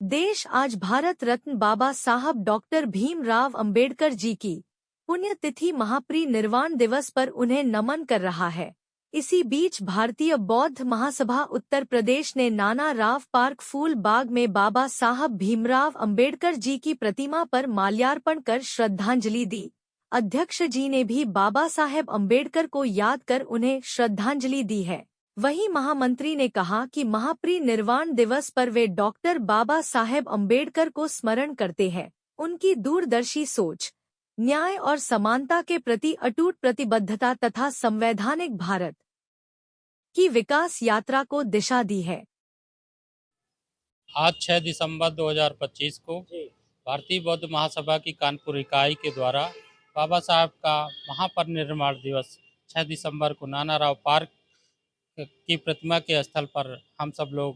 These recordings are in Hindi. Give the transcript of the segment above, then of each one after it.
देश आज भारत रत्न बाबा साहब डॉक्टर भीमराव अंबेडकर जी की पुण्यतिथि महापरिनिर्वाण दिवस पर उन्हें नमन कर रहा है। इसी बीच भारतीय बौद्ध महासभा उत्तर प्रदेश ने नाना राव पार्क फूल बाग में बाबा साहब भीमराव अंबेडकर जी की प्रतिमा पर माल्यार्पण कर श्रद्धांजलि दी। अध्यक्ष जी ने भी बाबा साहेब अंबेडकर को याद कर उन्हें श्रद्धांजलि दी है। वहीं महामंत्री ने कहा कि महापरिनिर्वाण दिवस पर वे डॉक्टर बाबा साहेब अंबेडकर को स्मरण करते हैं। उनकी दूरदर्शी सोच, न्याय और समानता के प्रति अटूट प्रतिबद्धता तथा संवैधानिक भारत की विकास यात्रा को दिशा दी है। आज 6 दिसंबर 2025 को भारतीय बौद्ध महासभा की कानपुर इकाई के द्वारा बाबा साहब का महापरिनिर्वाण दिवस 6 दिसंबर को नाना राव पार्क की प्रतिमा के स्थल पर हम सब लोग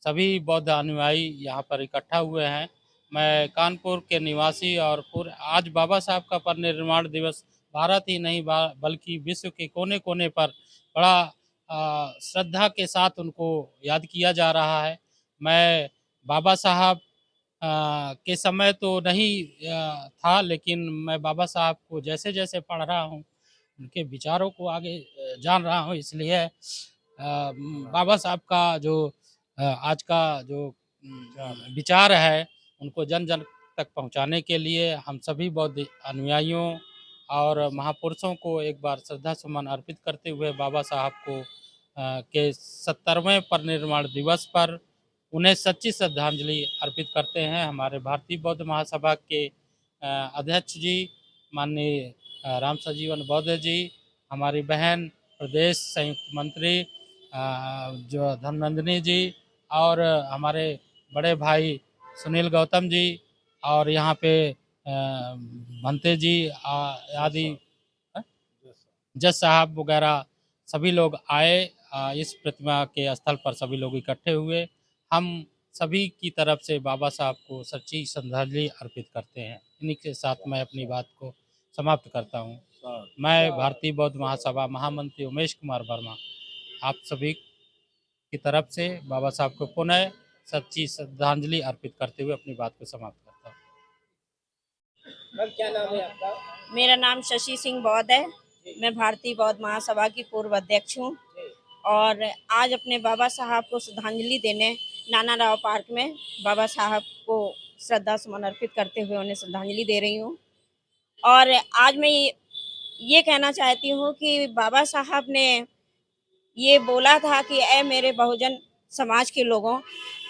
सभी बौद्ध अनुयायी यहाँ पर इकट्ठा हुए हैं। मैं कानपुर के निवासी और पूरे आज बाबा साहब का परिनिर्वाण दिवस भारत ही नहीं बल्कि विश्व के कोने कोने पर बड़ा श्रद्धा के साथ उनको याद किया जा रहा है। मैं बाबा साहब के समय तो नहीं था, लेकिन मैं बाबा साहब को जैसे जैसे पढ़ रहा हूँ उनके विचारों को आगे जान रहा हूँ, इसलिए बाबा साहब का जो आज का जो विचार है उनको जन जन तक पहुंचाने के लिए हम सभी बौद्ध अनुयायियों और महापुरुषों को एक बार श्रद्धा सुमन अर्पित करते हुए बाबा साहब को के 70वें परिनिर्वाण दिवस पर उन्हें सच्ची श्रद्धांजलि अर्पित करते हैं। हमारे भारतीय बौद्ध महासभा के अध्यक्ष जी माननीय राम सजीवन बौद्ध जी, हमारी बहन प्रदेश संयुक्त मंत्री जो धननंदिनी जी और हमारे बड़े भाई सुनील गौतम जी और यहाँ पे भंते जी आदि जज साहब वगैरह सभी लोग आए। इस प्रतिमा के स्थल पर सभी लोग इकट्ठे हुए। हम सभी की तरफ से बाबा साहब को सच्ची श्रद्धांजलि अर्पित करते हैं। इन्हीं के साथ मैं अपनी बात को समाप्त करता हूँ। मैं भारतीय बौद्ध महासभा महामंत्री उमेश कुमार वर्मा आप सभी की तरफ से बाबा साहब को पुनः सच्ची श्रद्धांजलि अर्पित करते हुए अपनी बात को समाप्त करता हूँ। मैम, क्या नाम है आपका? मेरा नाम शशि सिंह बौद्ध है। मैं भारतीय बौद्ध महासभा की पूर्व अध्यक्ष हूँ और आज अपने बाबा साहब को श्रद्धांजलि देने नाना राव पार्क में बाबा साहब को श्रद्धा सुमन अर्पित करते हुए उन्हें श्रद्धांजलि दे रही हूँ। और आज मैं ये कहना चाहती हूँ कि बाबा साहब ने ये बोला था कि ऐ मेरे बहुजन समाज के लोगों,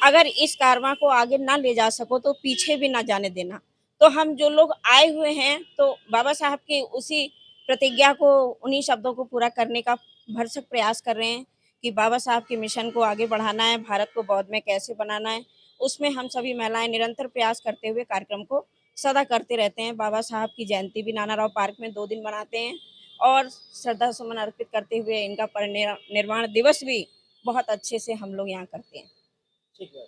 अगर इस कारवां को आगे ना ले जा सको तो पीछे भी ना जाने देना। तो हम जो लोग आए हुए हैं तो बाबा साहब की उसी प्रतिज्ञा को, उन्हीं शब्दों को पूरा करने का भरसक प्रयास कर रहे हैं कि बाबा साहब के मिशन को आगे बढ़ाना है, भारत को बौद्ध में कैसे बनाना है। उसमें हम सभी महिलाएं निरंतर प्रयास करते हुए कार्यक्रम को सदा करते रहते हैं। बाबा साहब की जयंती भी नाना राव पार्क में 2 दिन मनाते हैं और श्रद्धा सुमन अर्पित करते हुए इनका परिनिर्वाण दिवस भी बहुत अच्छे से हम लोग यहाँ करते हैं। ठीक है।